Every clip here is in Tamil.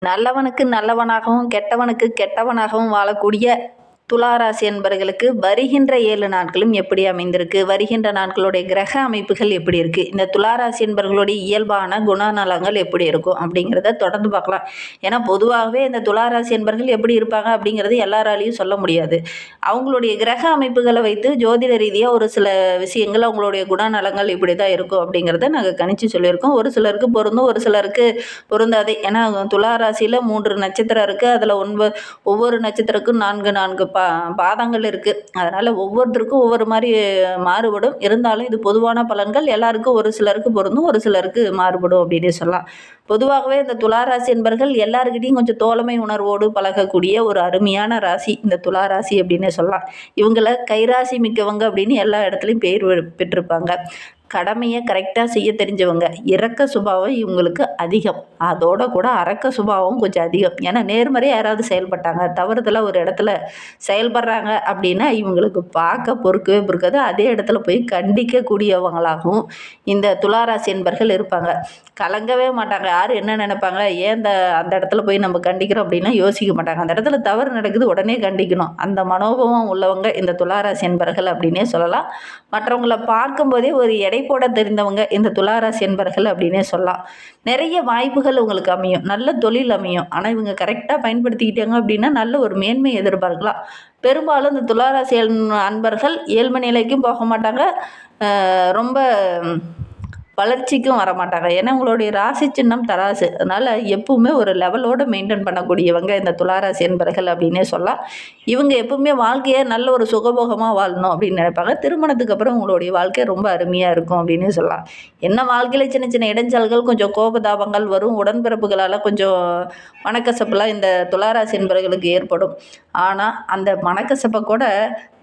நல்லவனுக்கு நல்லவனாகவும் கெட்டவனுக்கு கெட்டவனாகவும் வாழக்கூடிய துளாராசி என்பர்களுக்கு வருகின்ற 7 நாட்களும் எப்படி அமைந்திருக்கு, வருகின்ற நாட்களுடைய கிரக அமைப்புகள் எப்படி இருக்குது, இந்த துளாராசி என்பர்களுடைய இயல்பான குணநலங்கள் எப்படி இருக்கும் அப்படிங்கிறத தொடர்ந்து பார்க்கலாம். ஏன்னா பொதுவாகவே இந்த துளாராசி என்பர்கள் எப்படி இருப்பாங்க அப்படிங்கிறது எல்லாராலையும் சொல்ல முடியாது. அவங்களுடைய கிரக அமைப்புகளை வைத்து ஜோதிட ரீதியாக ஒரு சில விஷயங்கள் அவங்களுடைய குணநலங்கள் இப்படி தான் இருக்கும் அப்படிங்கிறத நாங்கள் கணிச்சு சொல்லியிருக்கோம். ஒரு சிலருக்கு பொருந்தும், ஒரு சிலருக்கு பொருந்தாது. ஏன்னா துளாராசியில் 3 நட்சத்திரம் இருக்குது. அதில் ஒவ்வொரு நட்சத்திரக்கும் 4 பாதங்கள் இருக்குது. அதனால் ஒவ்வொருத்தருக்கும் ஒவ்வொரு மாதிரி மாறுபடும். இருந்தாலும் இது பொதுவான பலன்கள். எல்லாருக்கும் ஒரு சிலருக்கு பொருந்தும், ஒரு சிலருக்கு மாறுபடும் அப்படின்னே சொல்லலாம். பொதுவாகவே இந்த துளாராசி என்பர்கள் எல்லாருக்கிட்டையும் கொஞ்சம் தோழமை உணர்வோடு பழகக்கூடிய ஒரு அருமையான ராசி இந்த துளாராசி அப்படின்னே சொல்லலாம். இவங்களை கைராசி மிக்கவங்க அப்படின்னு எல்லா இடத்துலையும் பேர் பெற்றிருப்பாங்க. கடமையை கரெக்டாக செய்ய தெரிஞ்சவங்க. இரக்க சுபாவம் இவங்களுக்கு அதிகம். அதோட கூட அரக்க சுபாவம் கொஞ்சம் அதிகம். ஏன்னா நேர்மறையாக யாராவது செயல்பட்டாங்க, தவறுதலாக ஒரு இடத்துல செயல்படுறாங்க அப்படின்னா இவங்களுக்கு பார்க்க பொறுக்கவே பொறுக்காது. அதே இடத்துல போய் கண்டிக்கக்கூடியவங்களாகவும் இந்த துளாராசி என்பர்கள் இருப்பாங்க. கலங்கவே மாட்டாங்க. யார் என்ன நினைப்பாங்க, ஏன் அந்த இடத்துல போய் நம்ம கண்டிக்கிறோம் அப்படின்னா யோசிக்க மாட்டாங்க. அந்த இடத்துல தவறு நடக்குது, உடனே கண்டிக்கணும். அந்த மனோபாவம் உள்ளவங்க இந்த துளாராசி என்பர்கள் அப்படின்னே சொல்லலாம். மற்றவங்களை பார்க்கும்போதே ஒரு எடை போட தெரிந்தவங்க இந்த துளாராசி என்பர்கள் அப்படின்னே சொல்லலாம். நிறைய வாய்ப்புகள் உங்களுக்கு அமையும், நல்ல தொழில் அமையும். ஆனால் இவங்க கரெக்டாக பயன்படுத்திக்கிட்டாங்க அப்படின்னா நல்ல ஒரு மேன்மை எதிர்பார்க்கலாம். பெரும்பாலும் இந்த துளாராசி அன்பர்கள் ஏழ்மை நிலைக்கும் போக மாட்டாங்க, ரொம்ப வளர்ச்சிக்கும் வரமாட்டாங்க. ஏன்னா உங்களுடைய ராசி சின்னம் தராசு. அதனால் எப்பவுமே ஒரு லெவலோடு மெயின்டைன் பண்ணக்கூடியவங்க இந்த துளாராசி என்பர்கள் அப்படின்னே சொல்லலாம். இவங்க எப்பவுமே வாழ்க்கையை நல்ல ஒரு சுகபோகமாக வாழணும் அப்படின்னு நினைப்பாங்க. திருமணத்துக்கு அப்புறம் உங்களுடைய வாழ்க்கை ரொம்ப அருமையாக இருக்கும் அப்படின்னு சொல்லலாம். என்ன வாழ்க்கையில் சின்ன சின்ன இடைஞ்சல்கள், கொஞ்சம் கோபதாபங்கள் வரும். உடன்பிறப்புகளால் கொஞ்சம் மனக்கசப்புலாம் இந்த துளாராசி என்பர்களுக்கு ஏற்படும். ஆனால் அந்த மனக்கசப்பை கூட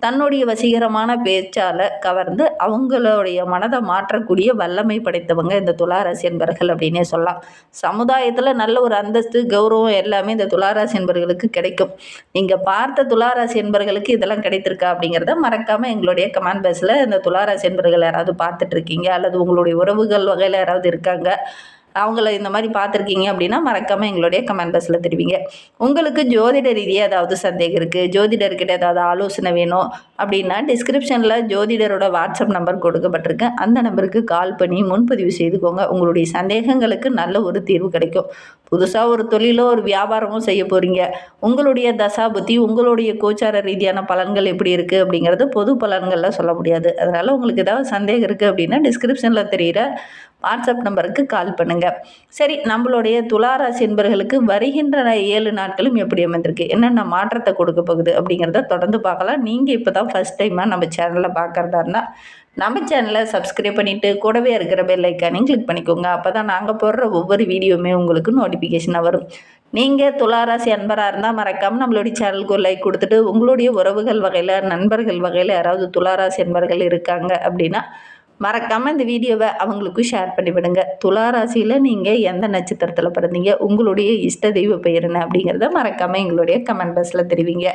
தன்னுடைய வசீகரமான பேச்சால் கவர்ந்து அவங்களுடைய மனதை மாற்றக்கூடிய வல்லமை படைத்தவங்க இந்த துளாராசி என்பர்கள் அப்படின்னே சொல்லலாம். சமுதாயத்தில் நல்ல ஒரு அந்தஸ்து, கௌரவம் எல்லாமே இந்த துளாராசி என்பர்களுக்கு கிடைக்கும். நீங்கள் பார்த்த துளாராசி என்பர்களுக்கு இதெல்லாம் கிடைத்திருக்கா அப்படிங்கிறத மறக்காமல் எங்களுடைய கமெண்ட் பாக்ஸில் இந்த துளாராசி என்பர்கள் யாராவது பார்த்துட்ருக்கீங்க அல்லது உங்களுடைய உறவுகள் வகையில் யாராவது இருக்காங்க, அவங்கள இந்த மாதிரி பார்த்துருக்கீங்க அப்படின்னா மறக்காமல் எங்களுடைய கமெண்ட் பாக்ஸில் தெரிவிங்க. உங்களுக்கு ஜோதிட ரீதியாக ஏதாவது சந்தேகம் இருக்குது, ஜோதிடர்கிட்ட ஏதாவது ஆலோசனை வேணும் அப்படின்னா டிஸ்கிரிப்ஷனில் ஜோதிடரோட வாட்ஸ்அப் நம்பர் கொடுக்கப்பட்டிருக்கு. அந்த நம்பருக்கு கால் பண்ணி முன்பதிவு செய்துக்கோங்க. உங்களுடைய சந்தேகங்களுக்கு நல்ல ஒரு தீர்வு கிடைக்கும். புதுசாக ஒரு தொழிலோ ஒரு வியாபாரமோ செய்ய போகிறீங்க, உங்களுடைய தசாபுத்தி, உங்களுடைய கோச்சார ரீதியான பலன்கள் எப்படி இருக்குது அப்படிங்கிறது பொது பலன்களில் சொல்ல முடியாது. அதனால் உங்களுக்கு ஏதாவது சந்தேகம் இருக்குது அப்படின்னா டிஸ்கிரிப்ஷனில் தெரிகிற வாட்ஸ்அப் நம்பருக்கு கால் பண்ணுங்கள். சரி, நம்மளுடைய துளாராசி என்பர்களுக்கு வருகின்ற 7 நாட்களும் எப்படி அமைந்திருக்கு, என்னென்ன மாற்றத்தை கொடுக்க போகுது அப்படிங்கிறத தொடர்ந்து பார்க்கலாம். நீங்கள் இப்போ தான் ஃபஸ்ட் டைமாக நம்ம சேனலில் பார்க்குறதா இருந்தால் நம்ம சேனலை சப்ஸ்கிரைப் பண்ணிவிட்டு கூடவே இருக்கிற பெல் ஐக்கானையும் கிளிக் பண்ணிக்கோங்க. அப்போ தான் நாங்கள் போடுற ஒவ்வொரு வீடியோவுமே உங்களுக்கு நோட்டிஃபிகேஷனாக வரும். நீங்கள் துளாராசி அன்பராக இருந்தால் மறக்காமல் நம்மளுடைய சேனலுக்கு ஒரு லைக் கொடுத்துட்டு உங்களுடைய உறவுகள் வகையில், நண்பர்கள் வகையில் யாராவது துளாராசி அன்பர்கள் இருக்காங்க அப்படின்னா மறக்காமல் இந்த வீடியோவை அவங்களுக்கும் ஷேர் பண்ணிவிடுங்க. துளாராசியில் நீங்கள் எந்த நட்சத்திரத்தில் பிறந்தீங்க, உங்களுடைய இஷ்ட தெய்வ பெயர் என்ன அப்படிங்கிறத மறக்காமல் எங்களுடைய கமெண்ட் பாக்ஸில் தெரிவிங்க.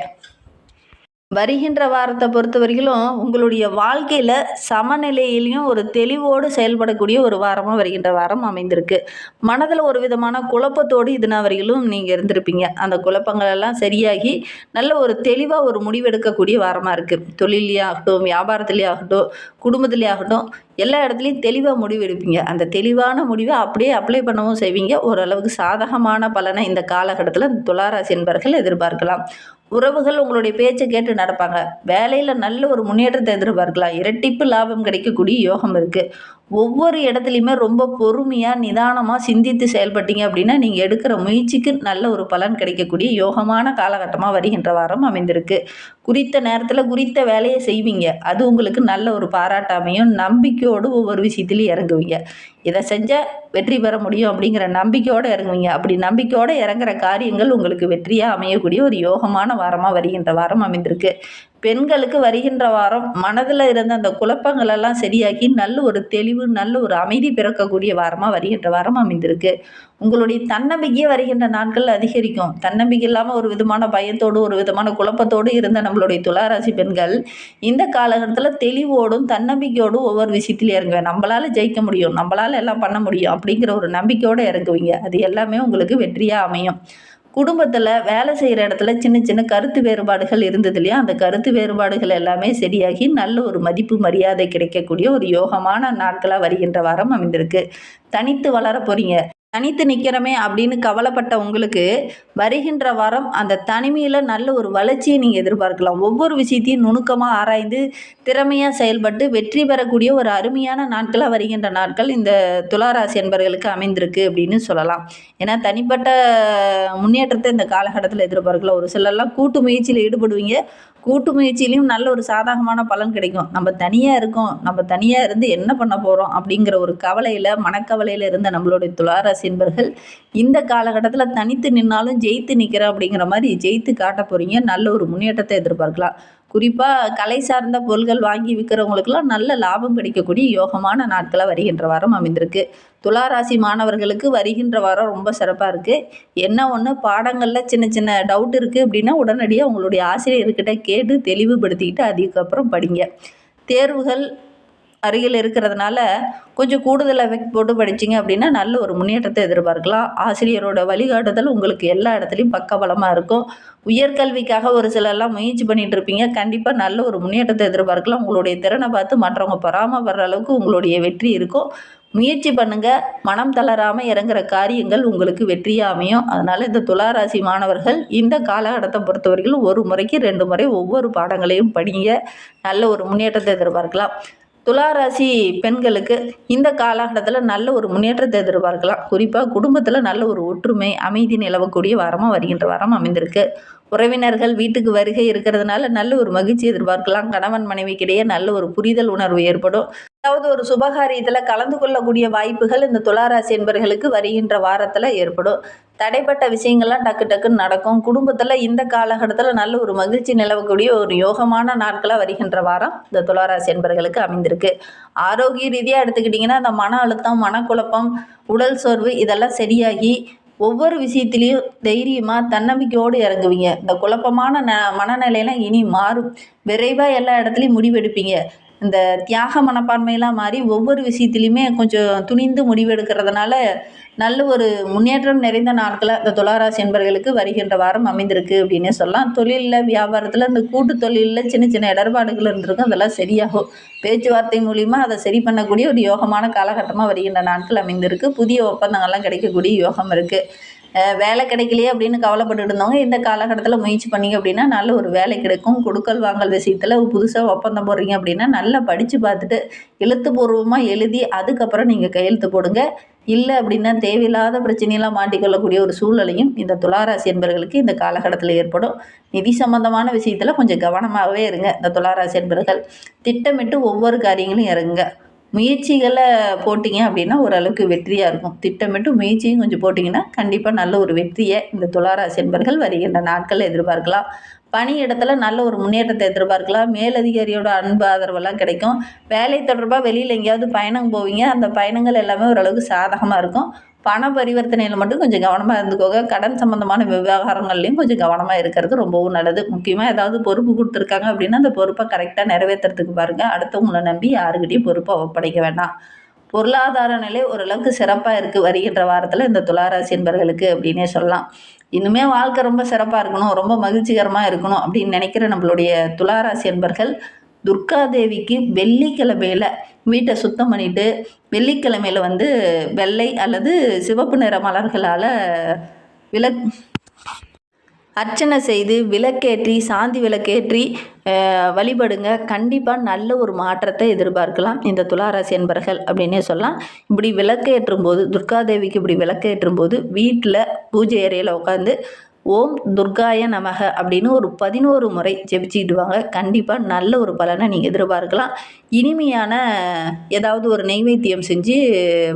வருகின்ற வாரத்தை பொறுத்த வரைக்கும் உங்களுடைய வாழ்க்கையில் சமநிலையிலையும் ஒரு தெளிவோடு செயல்படக்கூடிய ஒரு வாரமாக வருகின்ற வாரம் அமைந்திருக்கு. மனதில் ஒரு விதமான குழப்பத்தோடு இது நாள் வரையிலும் நீங்கள் இருந்திருப்பீங்க. அந்த குழப்பங்கள் எல்லாம் சரியாகி நல்ல ஒரு தெளிவாக ஒரு முடிவெடுக்கக்கூடிய வாரமாக இருக்குது. தொழிலே ஆகட்டும், வியாபாரத்துலேயே ஆகட்டும், குடும்பத்துலேயே ஆகட்டும், எல்லா இடத்துலையும் தெளிவாக முடிவு எடுப்பீங்க. அந்த தெளிவான முடிவை அப்படியே அப்ளை பண்ணவும் செய்வீங்க. ஓரளவுக்கு சாதகமான பலனை இந்த காலகட்டத்தில் இந்த துளாராசி என்பர்கள் எதிர்பார்க்கலாம். உறவுகள் உங்களுடைய பேச்சை கேட்டு நடப்பாங்க. வேலையில் நல்ல ஒரு முன்னேற்றத்தை எதிர்பார்க்கலாம். இரட்டிப்பு லாபம் கிடைக்கக்கூடிய யோகம் இருக்குது. ஒவ்வொரு இடத்துலையுமே ரொம்ப பொறுமையாக நிதானமாக சிந்தித்து செயல்பட்டீங்க அப்படின்னா நீங்கள் எடுக்கிற முயற்சிக்கு நல்ல ஒரு பலன் கிடைக்கக்கூடிய யோகமான காலகட்டமாக வருகின்ற வாரம் அமைந்திருக்கு. குறித்த நேரத்தில் குறித்த வேலையை செய்வீங்க. அது உங்களுக்கு நல்ல ஒரு பாராட்டாமையும் நம்பிக்கையோடு ஒவ்வொரு விஷயத்துலையும் இறங்குவீங்க. இதை செஞ்சால் வெற்றி பெற முடியும் அப்படிங்கிற நம்பிக்கையோடு இறங்குவீங்க. அப்படி நம்பிக்கையோடு இறங்குற காரியங்கள் உங்களுக்கு வெற்றியாக அமையக்கூடிய ஒரு யோகமான வாரமாக வருகின்ற வாரம் அமைந்திருக்கு. பெண்களுக்கு வருகின்ற வாரம் மனதில் இருந்த அந்த குழப்பங்களெல்லாம் சரியாக்கி நல்ல ஒரு தெளிவு, நல்ல ஒரு அமைதி பிறக்கக்கூடிய வாரமாக வருகின்ற வாரம் அமைந்திருக்கு. உங்களுடைய தன்னம்பிக்கையே வருகின்ற நாட்கள் அதிகரிக்கும். தன்னம்பிக்கை இல்லாமல் ஒரு விதமான பயத்தோடு, ஒரு விதமான குழப்பத்தோடு இருந்த நம்மளுடைய துளாராசி பெண்கள் இந்த காலகட்டத்தில் தெளிவோடும் தன்னம்பிக்கையோடும் ஒவ்வொரு விஷயத்திலையும் இறங்குவேன். நம்மளால் ஜெயிக்க முடியும், நம்மளால் நம்மளால் எல்லாம் பண்ண முடியும் அப்படிங்கிற ஒரு நம்பிக்கையோடு இறங்குவீங்க. அது எல்லாமே உங்களுக்கு வெற்றியாக அமையும். குடும்பத்தில் வேலை செய்கிற இடத்துல சின்ன சின்ன கருத்து வேறுபாடுகள் இருந்தது இல்லையா, அந்த கருத்து வேறுபாடுகள் எல்லாமே சரியாகி நல்ல ஒரு மதிப்பு மரியாதை கிடைக்கக்கூடிய ஒரு யோகமான நாட்களாக வருகின்ற வாரம் அமைந்திருக்கு. தனித்து வளர போகிறீங்க. தனித்து நிற்கிறோமே அப்படின்னு கவலைப்பட்ட உங்களுக்கு வருகின்ற வாரம் அந்த தனிமையில் நல்ல ஒரு வளர்ச்சியை நீங்கள் எதிர்பார்க்கலாம். ஒவ்வொரு விஷயத்தையும் நுணுக்கமாக ஆராய்ந்து திறமையாக செயல்பட்டு வெற்றி பெறக்கூடிய ஒரு அருமையான நாட்களாக வருகின்ற நாட்கள் இந்த துளாராசி என்பவர்களுக்கு அமைந்திருக்கு அப்படின்னு சொல்லலாம். ஏன்னா தனிப்பட்ட முன்னேற்றத்தை இந்த காலகட்டத்தில் எதிர்பார்க்கலாம். ஒரு சிலர்லாம் கூட்டு முயற்சியில் ஈடுபடுவீங்க. கூட்டு முயற்சியிலையும் நல்ல ஒரு சாதகமான பலன் கிடைக்கும். நம்ம தனியாக இருக்கோம், நம்ம தனியாக இருந்து என்ன பண்ண போகிறோம் அப்படிங்கிற ஒரு கவலையில் மனக்கவலையில் இருந்த நம்மளுடைய துளாராசி என்பர்கள் இந்த காலகட்டத்தில் தனித்து நின்னாலும் ஜெயித்து நிற்கிறேன் அப்படிங்கிற மாதிரி ஜெயித்து காட்ட போகிறீங்க. நல்ல ஒரு முன்னேற்றத்தை எதிர்பார்க்கலாம். குறிப்பாக கலை சார்ந்த பொருள்கள் வாங்கி விற்கிறவங்களுக்கெல்லாம் நல்ல லாபம் கிடைக்கக்கூடிய யோகமான நாட்களாக வருகின்ற வாரம் அமைந்திருக்கு. துளாராசி மாணவர்களுக்கு வருகின்ற வாரம் ரொம்ப சிறப்பாக இருக்குது. என்ன ஒன்று, பாடங்களில் சின்ன சின்ன டவுட் இருக்குது அப்படின்னா உடனடியாக உங்களுடைய ஆசிரியர்கிட்ட கேட்டு தெளிவுபடுத்திக்கிட்டு அதுக்கப்புறம் படிங்க. தேர்வுகள் அருகில் இருக்கிறதுனால கொஞ்சம் கூடுதல் எஃபெக்ட் போட்டு படிச்சிங்க அப்படின்னா நல்ல ஒரு முன்னேற்றத்தை எதிர்பார்க்கலாம். ஆசிரியரோட வழிகாட்டுதல் உங்களுக்கு எல்லா இடத்துலையும் பக்கபலமாக இருக்கும். உயர்கல்விக்காக ஒரு சிலர்லாம் முயற்சி பண்ணிகிட்டு இருப்பீங்க. கண்டிப்பாக நல்ல ஒரு முன்னேற்றத்தை எதிர்பார்க்கலாம். உங்களுடைய திறனை பார்த்து மற்றவங்க பராமப்படுற அளவுக்கு உங்களுடைய வெற்றி இருக்கும். முயற்சி பண்ணுங்கள். மனம் தளராமல் இறங்குற காரியங்கள் உங்களுக்கு வெற்றியாக அமையும். அதனால் இந்த துளாராசி மாணவர்கள் இந்த காலகட்டத்தை பொறுத்தவரைக்கும் ஒரு முறைக்கு 2 முறை ஒவ்வொரு பாடங்களையும் படிங்க. நல்ல ஒரு முன்னேற்றத்தை எதிர்பார்க்கலாம். துளாராசி பெண்களுக்கு இந்த காலகட்டத்தில் நல்ல ஒரு முன்னேற்றத்தை எதிர்பார்க்கலாம். குறிப்பாக குடும்பத்தில் நல்ல ஒரு ஒற்றுமை அமைதி நிலவக்கூடிய வாரமாக வருகின்ற வாரம் அமைந்திருக்கு. உறவினர்கள் வீட்டுக்கு வருகை இருக்கிறதுனால நல்ல ஒரு மகிழ்ச்சி எதிர்பார்க்கலாம். கணவன் மனைவிக்கிடையே நல்ல ஒரு புரிதல் உணர்வு ஏற்படும். அதாவது ஒரு சுபகாரியத்தில் கலந்து கொள்ளக்கூடிய வாய்ப்புகள் இந்த துளாராசி என்பவர்களுக்கு வருகின்ற வாரத்தில் ஏற்படும். தடைப்பட்ட விஷயங்கள்லாம் டக்கு டக்குன்னு நடக்கும். குடும்பத்தில் இந்த காலகட்டத்தில் நல்ல ஒரு மகிழ்ச்சி நிலவக்கூடிய ஒரு யோகமான நாட்களாக வருகின்ற வாரம் இந்த துளாராசி என்பவர்களுக்கு அமைந்திருக்கு. ஆரோக்கிய ரீதியாக எடுத்துக்கிட்டிங்கன்னா அந்த மன அழுத்தம், மனக்குழப்பம், உடல் சோர்வு இதெல்லாம் சரியாகி ஒவ்வொரு விஷயத்துலேயும் தைரியமாக தன்னம்பிக்கையோடு இறங்குவீங்க. இந்த குழப்பமான மனநிலையெல்லாம் இனி மாறும். விரைவாக எல்லா இடத்துலையும் முடிவெடுப்பீங்க. இந்த தியாக மனப்பான்மையெல்லாம் மாறி ஒவ்வொரு விஷயத்துலையுமே கொஞ்சம் துணிந்து முடிவெடுக்கிறதுனால நல்ல ஒரு முன்னேற்றம் நிறைந்த நாட்களாக இந்த துளாராசி என்பவர்களுக்கு வருகின்ற வாரம் அமைந்திருக்கு அப்படின்னே சொல்லலாம். தொழிலில், வியாபாரத்தில், இந்த கூட்டு தொழிலில் சின்ன சின்ன இடர்பாடுகள் இருந்திருக்கும். அதெல்லாம் சரியாகும். பேச்சுவார்த்தை மூலிமா அதை சரி பண்ணக்கூடிய ஒரு யோகமான காலகட்டமாக வருகின்ற நாட்கள் அமைந்திருக்கு. புதிய ஒப்பந்தங்கள்லாம் கிடைக்கக்கூடிய யோகம் இருக்குது. வேலை கிடைக்கலையே அப்படின்னு கவலைப்பட்டுட்டு இருந்தவங்க இந்த காலகட்டத்தில் முயற்சி பண்ணிங்க அப்படின்னா நல்ல ஒரு வேலை கிடைக்கும். கொடுக்கல் வாங்கல் விஷயத்தில் புதுசாக ஒப்பந்தம் போடுறீங்க அப்படின்னா நல்லா படித்து பார்த்துட்டு எழுத்துப்பூர்வமாக எழுதி அதுக்கப்புறம் நீங்கள் கையெழுத்து போடுங்க. இல்லை அப்படின்னா தேவையில்லாத பிரச்சனையெல்லாம் மாட்டிக்கொள்ளக்கூடிய ஒரு சூழ்நிலையும் இந்த துளாராசி என்பவர்களுக்கு இந்த காலகட்டத்தில் ஏற்படும். நிதி சம்பந்தமான விஷயத்தில் கொஞ்சம் கவனமாகவே இருங்க. இந்த துளாராசி என்பவர்கள் திட்டமிட்டு ஒவ்வொரு காரியங்களும் இறங்குங்க. முயற்சிகளை போட்டிங்க அப்படின்னா ஓரளவுக்கு வெற்றியாக இருக்கும். திட்டமிட்டு முயற்சியும் கொஞ்சம் போட்டிங்கன்னா கண்டிப்பாக நல்ல ஒரு வெற்றியை இந்த துளாராசி என்பவர்கள் வருகின்ற நாட்களில் எதிர்பார்க்கலாம். பணி இடத்துல நல்ல ஒரு முன்னேற்றத்தை எதிர்பார்க்கலாம். மேலதிகாரியோட அன்பு ஆதரவெல்லாம் கிடைக்கும். வேலை தொடர்பாக வெளியில் எங்கேயாவது பயணம் போவீங்க. அந்த பயணங்கள் எல்லாமே ஓரளவுக்கு சாதகமாக இருக்கும். பண பரிவர்த்தனையில் மட்டும் கொஞ்சம் கவனமாக இருந்துக்கோங்க. கடன் சம்மந்தமான விவகாரங்கள்லையும் கொஞ்சம் கவனமாக இருக்கிறது ரொம்பவும் நல்லது. முக்கியமாக ஏதாவது பொறுப்பு கொடுத்துருக்காங்க அப்படின்னா அந்த பொறுப்பை கரெக்டாக நிறைவேற்றுறதுக்கு பாருங்கள். அடுத்தவங்களை நம்பி யாருக்கிட்டையும் பொறுப்பை ஒப்படைக்க வேண்டாம். பொருளாதார நிலை ஓரளவுக்கு சிறப்பாக இருக்குது வருகின்ற வாரத்தில் இந்த துளாராசி என்பவர்களுக்கு அப்படின்னே சொல்லலாம். இன்னுமே வாழ்க்கை ரொம்ப சிறப்பாக இருக்கணும், ரொம்ப மகிழ்ச்சிகரமாக இருக்கணும் அப்படின்னு நினைக்கிற நம்மளுடைய துளாராசி என்பர்கள் துர்காதேவிக்கு வெள்ளிக்கிழமையில் வீட்டை சுத்தம் பண்ணிவிட்டு வெள்ளிக்கிழமையில் வெள்ளை அல்லது சிவப்பு நிற மலர்களால் அர்ச்சனை செய்து விளக்கேற்றி சாந்தி விளக்கேற்றி வழிபடுங்க. கண்டிப்பாக நல்ல ஒரு மாற்றத்தை எதிர்பார்க்கலாம் இந்த துளாராசி என்பர்கள் அப்படின்னே சொல்லலாம். இப்படி விளக்கேற்றும் போது துர்காதேவிக்கு இப்படி விளக்கேற்றும் போது வீட்டில் பூஜை அறையில் உட்காந்து ஓம் துர்காய நமக அப்படின்னு ஒரு 11 முறை ஜெபிச்சுக்கிட்டு வாங்க. கண்டிப்பாக நல்ல ஒரு பலனை நீங்கள் எதிர்பார்க்கலாம். இனிமையான ஏதாவது ஒரு நெய்வேத்தியம் செஞ்சு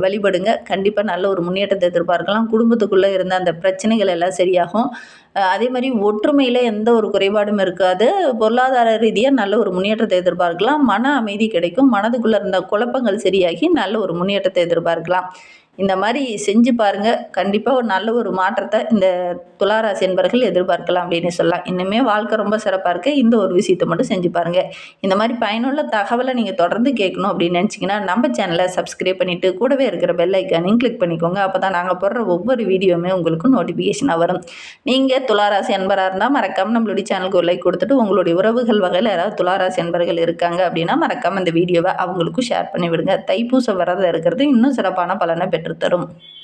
வழிபடுங்க. கண்டிப்பாக நல்ல ஒரு முன்னேற்றத்தை எதிர்பார்க்கலாம். குடும்பத்துக்குள்ளே இருந்த அந்த பிரச்சனைகள் எல்லாம் சரியாகும். அதே மாதிரி ஒற்றுமையில் எந்த ஒரு குறைபாடும் இருக்காது. பொருளாதார ரீதியாக நல்ல ஒரு முன்னேற்றத்தை எதிர்பார்க்கலாம். மன அமைதி கிடைக்கும். மனதுக்குள்ளே இருந்த குழப்பங்கள் சரியாகி நல்ல ஒரு முன்னேற்றத்தை எதிர்பார்க்கலாம். இந்த மாதிரி செஞ்சு பாருங்கள். கண்டிப்பாக ஒரு நல்ல ஒரு மாற்றத்தை இந்த துளாராசி என்பர்கள் எதிர்பார்க்கலாம் அப்படின்னு சொல்லலாம். இன்னுமே வாழ்க்கை ரொம்ப சிறப்பாக இருக்குது. இந்த ஒரு விஷயத்தை மட்டும் செஞ்சு பாருங்கள். இந்த மாதிரி பயனுள்ள தகவலை நீங்கள் தொடர்ந்து கேட்கணும் அப்படின்னு நினச்சிங்கன்னா நம்ம சேனலை சப்ஸ்கிரைப் பண்ணிவிட்டு கூடவே இருக்கிற பெல் ஐக்கானையும் கிளிக் பண்ணிக்கோங்க. அப்போ தான் நாங்கள் போடுற ஒவ்வொரு வீடியோவுமே உங்களுக்கு நோட்டிஃபிகேஷனாக வரும். நீங்கள் துளாராசி அன்பராக இருந்தால் மறக்காமல் நம்மளுடைய சேனலுக்கு ஒரு லைக் கொடுத்துட்டு உங்களுடைய உறவுகள் வகையில் யாராவது துளாராசி அன்பர்கள் இருக்காங்க அப்படின்னா மறக்காமல் இந்த வீடியோவை அவங்களுக்கும் ஷேர் பண்ணி விடுங்க. தைப்பூச விரதம் இருக்கிறது இன்னும் சிறப்பான பலனை பெற்றுத்தரும்.